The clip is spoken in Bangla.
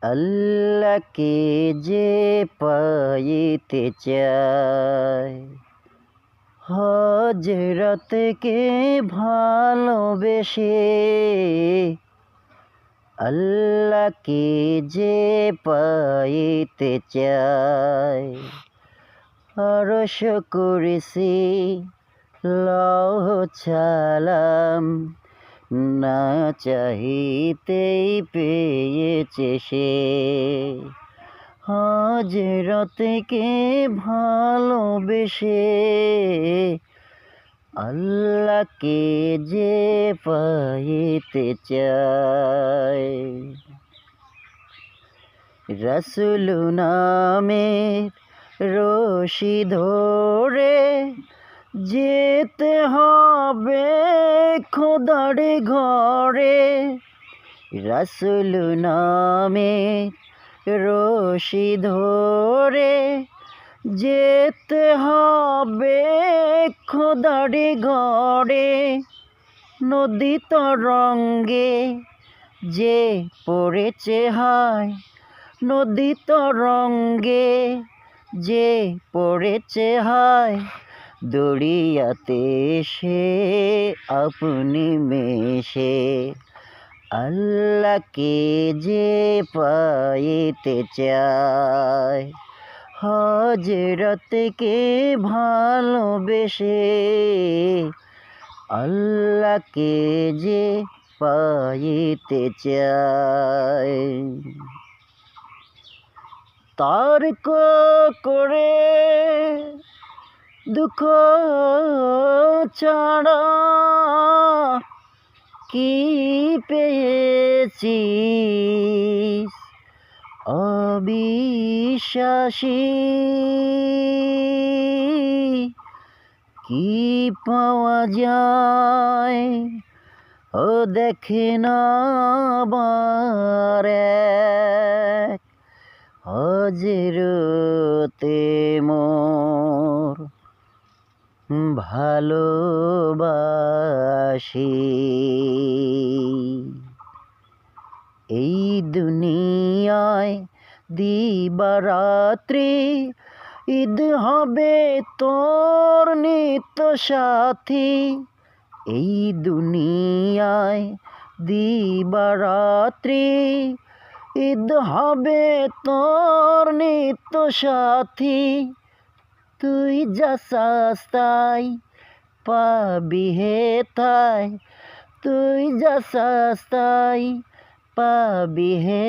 আল্লাহকে যে পাইতে চায়, হযরতকে ভালোবেসে, আল্লাহকে যে পাইতে চায়, আরশ কুরসি লৌহ সালাম না চাহিতেই পেয়েছে সে। হযরতকে ভালোবেসে, আল্লাহকে যে পাইতে চায়। রাসূল নামের রশি ধরে যেতে হবে খোদার ঘরে। রাসূল নামের রশি ধরে যেতে হবে খোদার ঘরে। নদী তরঙ্গে যে পড়েছে হায়, নদী তরঙ্গে যে পড়েছে হায়, দরিয়াতে সে আপনি মেশে। আল্লাহকে যে পাইতে চায়, হযরতকে ভালোবেসে, আল্লাহকে যে পাইতে চায়। তর্ক করে দুঃখ ছাড়া কি পেয়েছিস অবিশ্বাসী, কি পাওয়া যায় ও দেখে না বারেক। হযরতে মোর ভালোবাসি, এই দুনিয়ায় দিবারাত্রি ঈদ হবে তোর নিত্য সাথী। এই দুনিয়ায় দিবারাত্রি ঈদ হবে তোর নিত্য সাথী। তুই যা চাস তাই পাবি হেথায়, তুই যা চাস তাই পাবি হে।